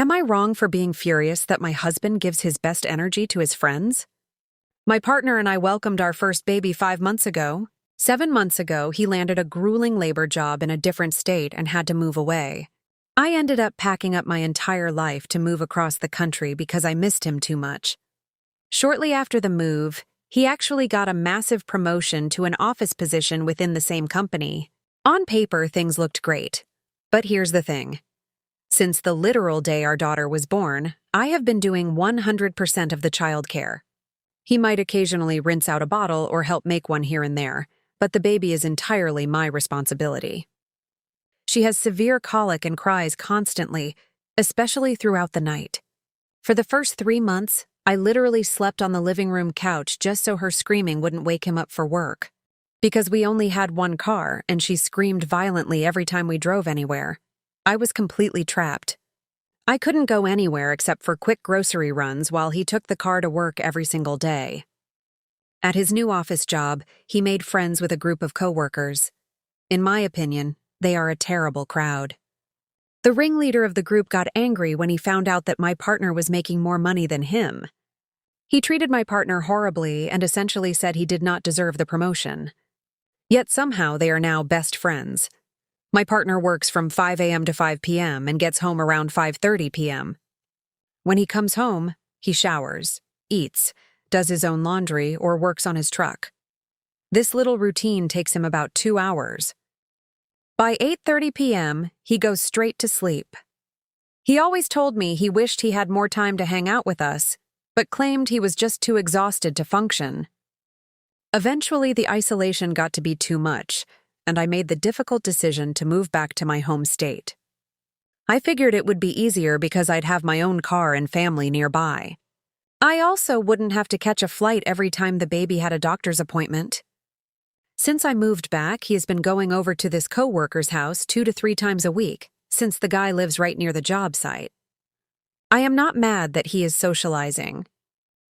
Am I wrong for being furious that my husband gives his best energy to his friends? My partner and I welcomed our first baby 5 months ago. 7 months ago, he landed a grueling labor job in a different state and had to move away. I ended up packing up my entire life to move across the country because I missed him too much. Shortly after the move, he actually got a massive promotion to an office position within the same company. On paper, things looked great. But here's the thing. Since the literal day our daughter was born, I have been doing 100% of the childcare. He might occasionally rinse out a bottle or help make one here and there, but the baby is entirely my responsibility. She has severe colic and cries constantly, especially throughout the night. For the first 3 months, I literally slept on the living room couch just so her screaming wouldn't wake him up for work. Because we only had one car and she screamed violently every time we drove anywhere, I was completely trapped. I couldn't go anywhere except for quick grocery runs while he took the car to work every single day. At his new office job, he made friends with a group of coworkers. In my opinion, they are a terrible crowd. The ringleader of the group got angry when he found out that my partner was making more money than him. He treated my partner horribly and essentially said he did not deserve the promotion. Yet somehow they are now best friends. My partner works from 5 a.m. to 5 p.m. and gets home around 5:30 p.m. When he comes home, he showers, eats, does his own laundry, or works on his truck. This little routine takes him about 2 hours. By 8:30 p.m., he goes straight to sleep. He always told me he wished he had more time to hang out with us, but claimed he was just too exhausted to function. Eventually, the isolation got to be too much, and I made the difficult decision to move back to my home state. I figured it would be easier because I'd have my own car and family nearby. I also wouldn't have to catch a flight every time the baby had a doctor's appointment. Since I moved back, he has been going over to this coworker's house 2 to 3 times a week, since the guy lives right near the job site. I am not mad that he is socializing.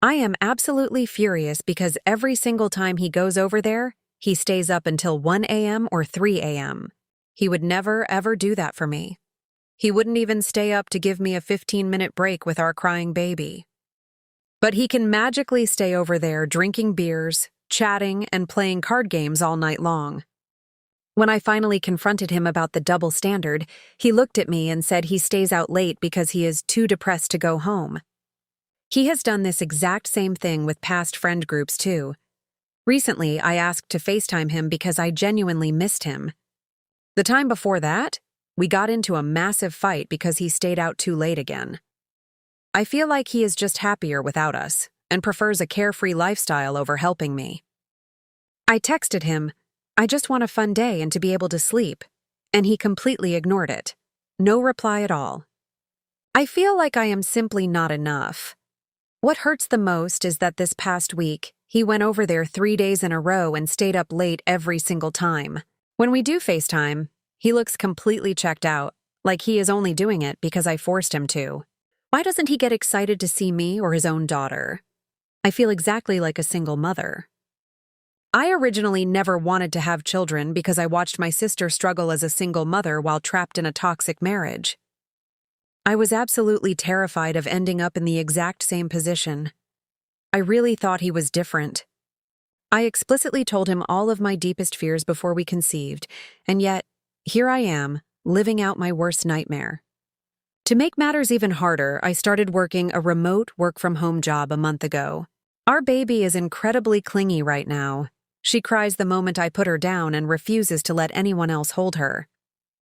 I am absolutely furious because every single time he goes over there, he stays up until 1 a.m. or 3 a.m. He would never, ever do that for me. He wouldn't even stay up to give me a 15-minute break with our crying baby. But he can magically stay over there drinking beers, chatting, and playing card games all night long. When I finally confronted him about the double standard, he looked at me and said he stays out late because he is too depressed to go home. He has done this exact same thing with past friend groups too. Recently, I asked to FaceTime him because I genuinely missed him. The time before that, we got into a massive fight because he stayed out too late again. I feel like he is just happier without us and prefers a carefree lifestyle over helping me. I texted him, "I just want a fun day and to be able to sleep," and he completely ignored it. No reply at all. I feel like I am simply not enough. What hurts the most is that this past week, he went over there 3 days in a row and stayed up late every single time. When we do FaceTime, he looks completely checked out, like he is only doing it because I forced him to. Why doesn't he get excited to see me or his own daughter? I feel exactly like a single mother. I originally never wanted to have children because I watched my sister struggle as a single mother while trapped in a toxic marriage. I was absolutely terrified of ending up in the exact same position. I really thought he was different. I explicitly told him all of my deepest fears before we conceived, and yet, here I am, living out my worst nightmare. To make matters even harder, I started working a remote work-from-home job a month ago. Our baby is incredibly clingy right now. She cries the moment I put her down and refuses to let anyone else hold her.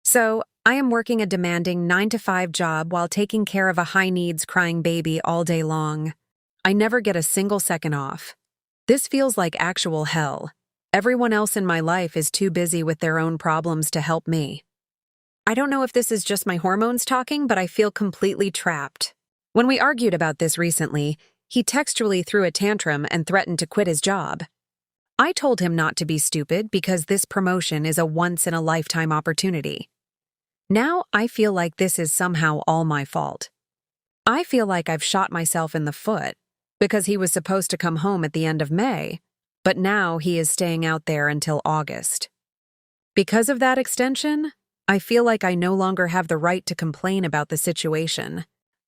So, I am working a demanding 9-to-5 job while taking care of a high-needs crying baby all day long. I never get a single second off. This feels like actual hell. Everyone else in my life is too busy with their own problems to help me. I don't know if this is just my hormones talking, but I feel completely trapped. When we argued about this recently, he textually threw a tantrum and threatened to quit his job. I told him not to be stupid because this promotion is a once-in-a-lifetime opportunity. Now I feel like this is somehow all my fault. I feel like I've shot myself in the foot because he was supposed to come home at the end of May, but now he is staying out there until August. Because of that extension, I feel like I no longer have the right to complain about the situation.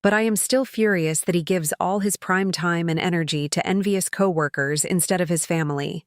but I am still furious that he gives all his prime time and energy to envious coworkers instead of his family.